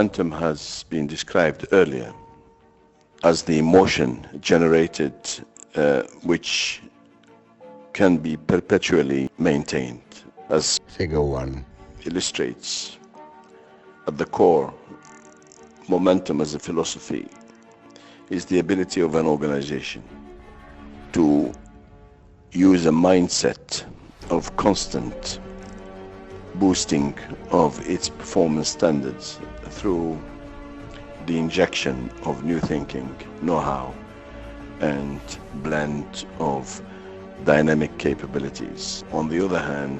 Momentum has been described earlier as the emotion generated which can be perpetually maintained. As Figure 1 illustrates, at the core, momentum as a philosophy is the ability of an organization to use a mindset of constant boosting of its performance standards through the injection of new thinking, know-how, and blend of dynamic capabilities. On the other hand,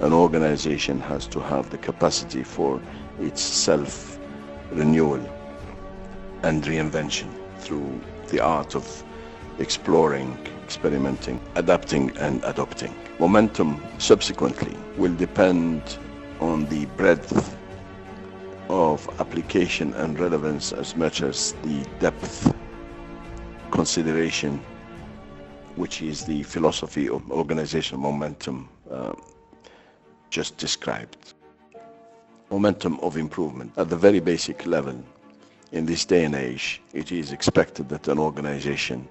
an organization has to have the capacity for its self-renewal and reinvention through the art of exploring, experimenting, adapting, and adopting. Momentum, subsequently, will depend on the breadth of application and relevance as much as the depth consideration, which is the philosophy of organizational momentum just described. Momentum of improvement. At the very basic level, in this day and age, it is expected that an organization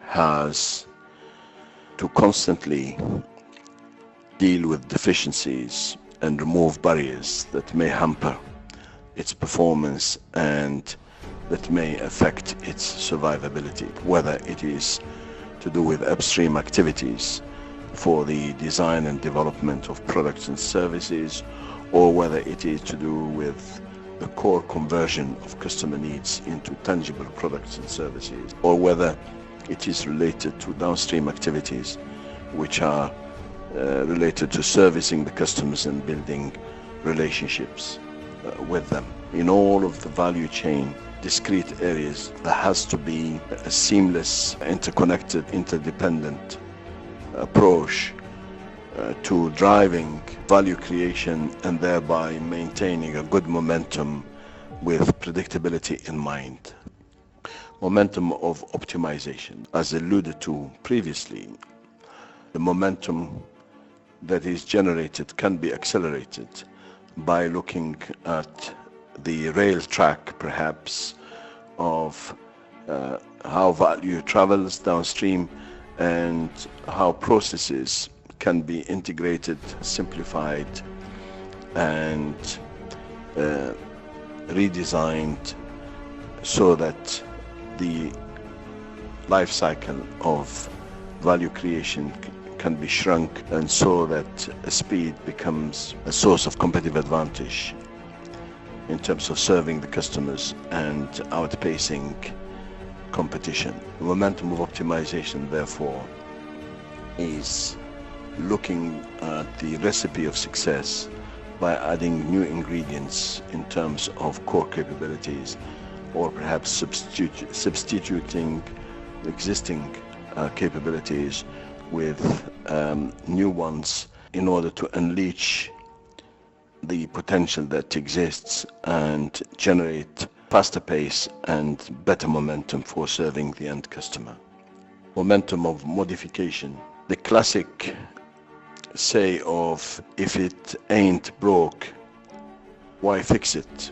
has to constantly deal with deficiencies and remove barriers that may hamper its performance and that may affect its survivability, whether it is to do with upstream activities for the design and development of products and services, or whether it is to do with the core conversion of customer needs into tangible products and services, or whether it is related to downstream activities which are related to servicing the customers and building relationships with them. In all of the value chain, discrete areas, there has to be a seamless, interconnected, interdependent approach to driving value creation and thereby maintaining a good momentum with predictability in mind. Momentum of optimization. As alluded to previously, the momentum that is generated can be accelerated by looking at the rail track, perhaps, of how value travels downstream and how processes can be integrated, simplified, and redesigned so that the life cycle of value creation can be shrunk, and so that speed becomes a source of competitive advantage in terms of serving the customers and outpacing competition. The momentum of optimization, therefore, is looking at the recipe of success by adding new ingredients in terms of core capabilities, or perhaps substituting existing capabilities with new ones in order to unleash the potential that exists and generate faster pace and better momentum for serving the end customer. Momentum of modification. The classic say of, if it ain't broke, why fix it,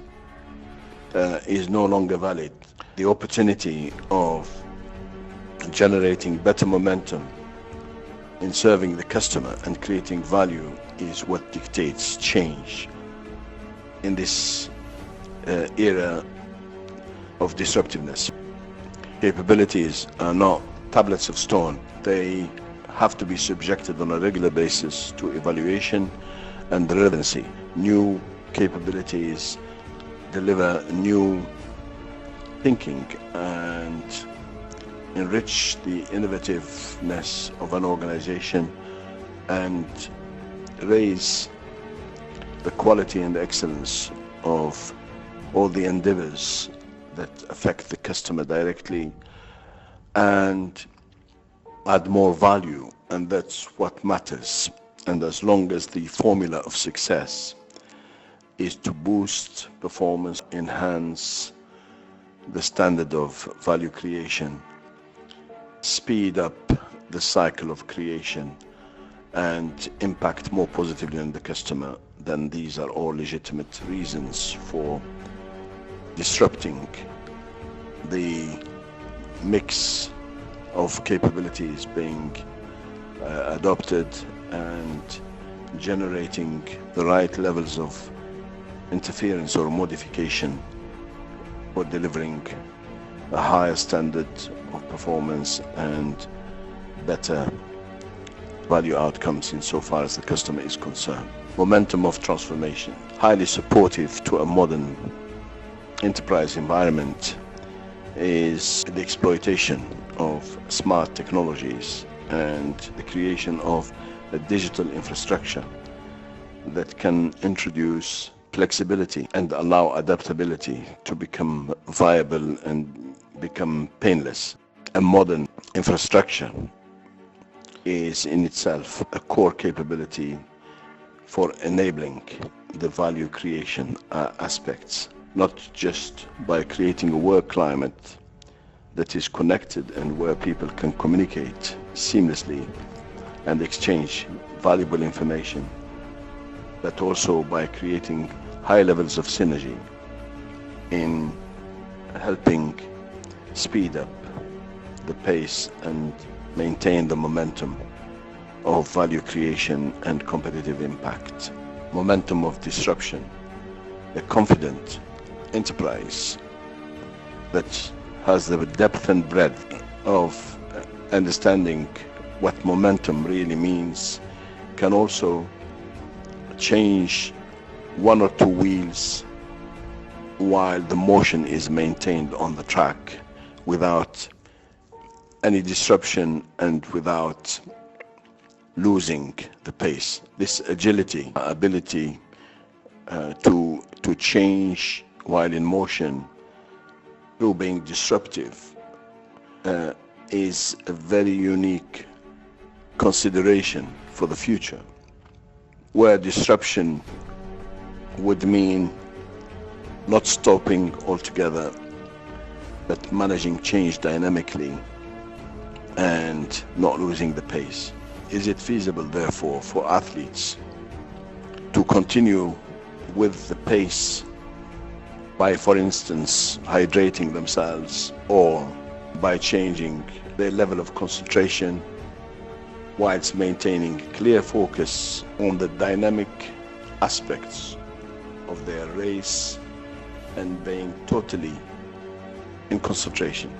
is no longer valid. The opportunity of generating better momentum in serving the customer and creating value is what dictates change in this era of disruptiveness. Capabilities are not tablets of stone. They have to be subjected on a regular basis to evaluation and relevancy. New capabilities deliver new thinking and enrich the innovativeness of an organization and raise the quality and excellence of all the endeavors that affect the customer directly and add more value, and that's what matters. And as long as the formula of success is to boost performance, enhance the standard of value creation, speed up the cycle of creation, and impact more positively on the customer, then these are all legitimate reasons for disrupting the mix of capabilities being adopted and generating the right levels of interference or modification for delivering a higher standard of performance and better value outcomes insofar as the customer is concerned. Momentum of transformation, highly supportive to a modern enterprise environment, is the exploitation of smart technologies and the creation of a digital infrastructure that can introduce flexibility and allow adaptability to become viable and become painless. A modern infrastructure is in itself a core capability for enabling the value creation aspects, not just by creating a work climate that is connected and where people can communicate seamlessly and exchange valuable information, but also by creating high levels of synergy in helping speed up the pace and maintain the momentum of value creation and competitive impact. Momentum of disruption. A confident enterprise that has the depth and breadth of understanding what momentum really means can also change one or two wheels while the motion is maintained on the track without any disruption and without losing the pace. This agility, ability to change while in motion through being disruptive is a very unique consideration for the future, where disruption would mean not stopping altogether, but managing change dynamically and not losing the pace. Is it feasible, therefore, for athletes to continue with the pace by, for instance, hydrating themselves or by changing their level of concentration whilst maintaining clear focus on the dynamic aspects of their race and being totally in concentration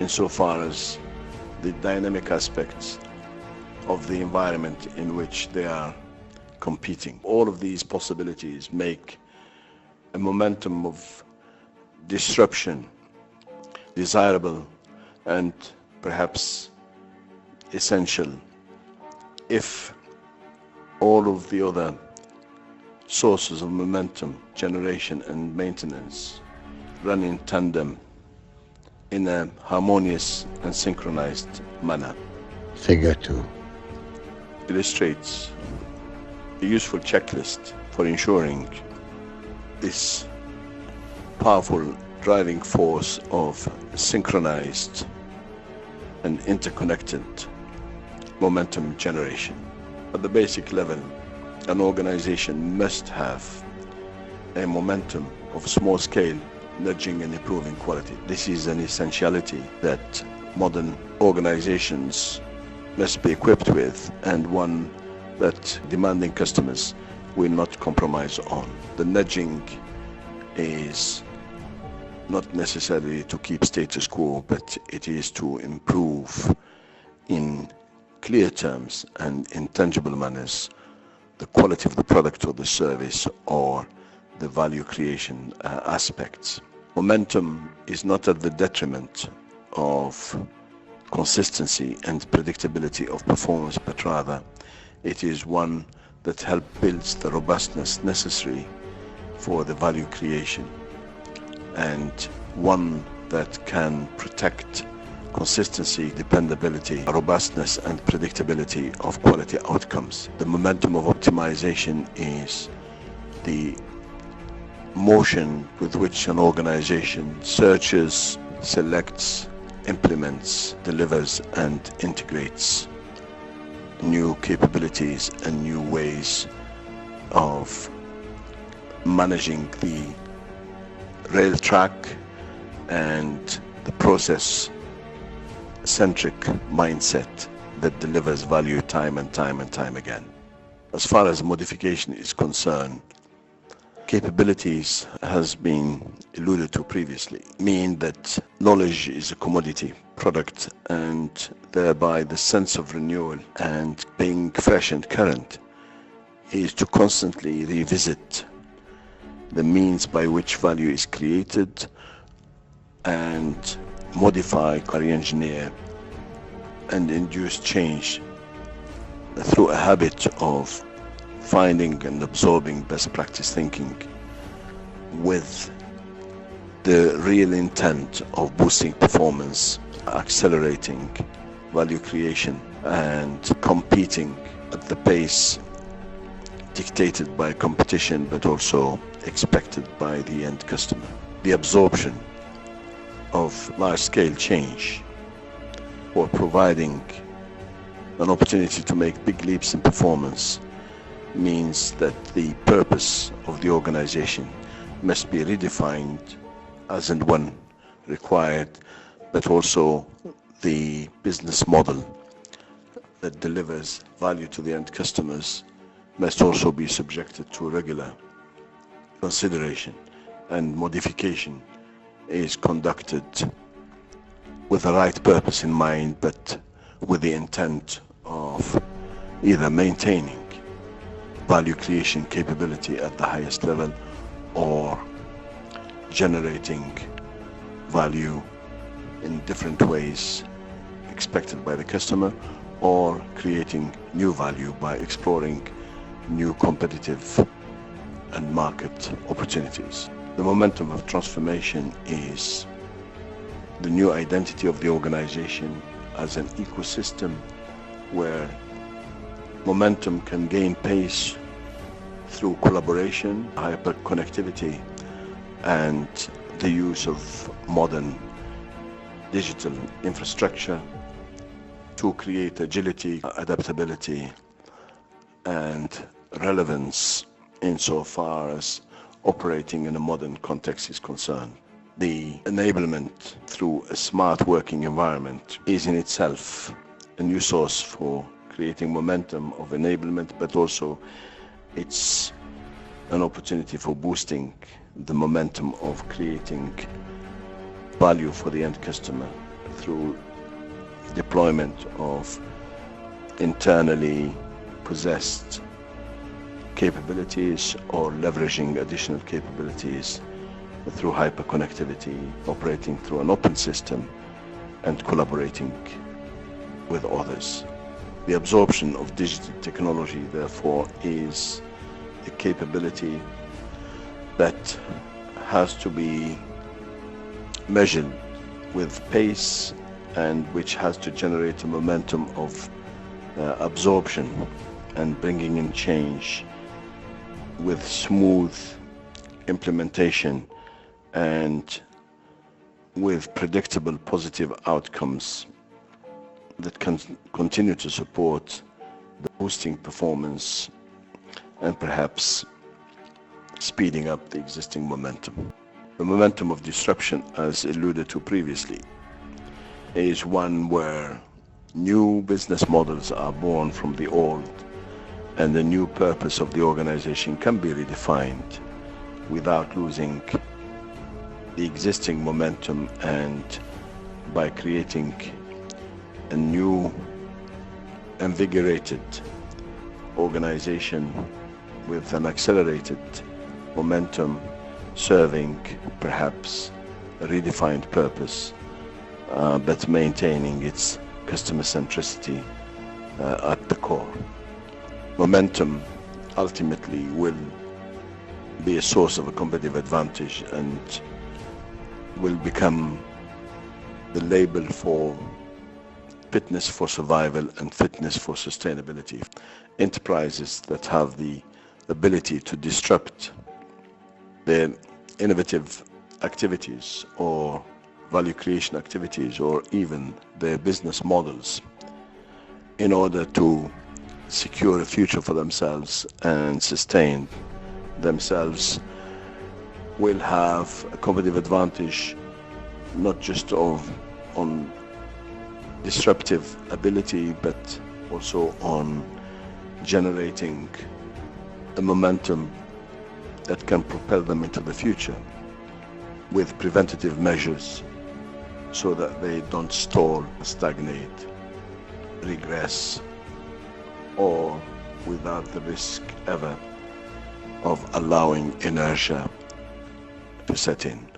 insofar as the dynamic aspects of the environment in which they are competing? All of these possibilities make a momentum of disruption desirable and perhaps essential if all of the other sources of momentum generation and maintenance run in tandem in a harmonious and synchronized manner. Figure 2 illustrates a useful checklist for ensuring this powerful driving force of synchronized and interconnected momentum generation. At the basic level, an organization must have a momentum of small scale nudging and improving quality. This is an essentiality that modern organizations must be equipped with, and one that demanding customers will not compromise on. The nudging is not necessarily to keep status quo, but it is to improve in clear terms and in tangible manners the quality of the product or the service or the value creation aspects. Momentum is not at the detriment of consistency and predictability of performance, but rather it is one that helps build the robustness necessary for the value creation, and one that can protect consistency, dependability, robustness and predictability of quality outcomes. The momentum of optimization is the motion with which an organization searches, selects, implements, delivers and integrates new capabilities and new ways of managing the rail track and the process-centric mindset that delivers value time and time and time again. As far as modification is concerned, capabilities has been alluded to previously, mean that knowledge is a commodity product, and thereby the sense of renewal and being fresh and current is to constantly revisit the means by which value is created and modify, re-engineer and induce change through a habit of finding and absorbing best practice thinking with the real intent of boosting performance, accelerating value creation, and competing at the pace dictated by competition but also expected by the end customer. The absorption of large-scale change or providing an opportunity to make big leaps in performance means that the purpose of the organization must be redefined as and when required, but also the business model that delivers value to the end customers must also be subjected to regular consideration, and modification is conducted with the right purpose in mind, but with the intent of either maintaining value creation capability at the highest level or generating value in different ways expected by the customer, or creating new value by exploring new competitive and market opportunities. The momentum of transformation is the new identity of the organization as an ecosystem where momentum can gain pace through collaboration, hyper-connectivity, and the use of modern digital infrastructure to create agility, adaptability, and relevance insofar as operating in a modern context is concerned. The enablement through a smart working environment is in itself a new source for creating momentum of enablement, but also it's an opportunity for boosting the momentum of creating value for the end customer through deployment of internally possessed capabilities or leveraging additional capabilities through hyperconnectivity, operating through an open system, and collaborating with others. The absorption of digital technology, therefore, is a capability that has to be measured with pace and which has to generate a momentum of absorption and bringing in change with smooth implementation and with predictable positive outcomes that can continue to support the boosting performance and perhaps speeding up the existing momentum. The momentum of disruption, as alluded to previously, is one where new business models are born from the old, and the new purpose of the organization can be redefined without losing the existing momentum, and by creating a new invigorated organization with an accelerated momentum serving perhaps a redefined purpose, but maintaining its customer centricity at the core. Momentum ultimately will be a source of a competitive advantage and will become the label for fitness for survival and fitness for sustainability. Enterprises that have the ability to disrupt their innovative activities or value creation activities or even their business models in order to secure a future for themselves and sustain themselves will have a competitive advantage, not just on disruptive ability, but also on generating a momentum that can propel them into the future with preventative measures so that they don't stall, stagnate, regress, or without the risk ever of allowing inertia to set in.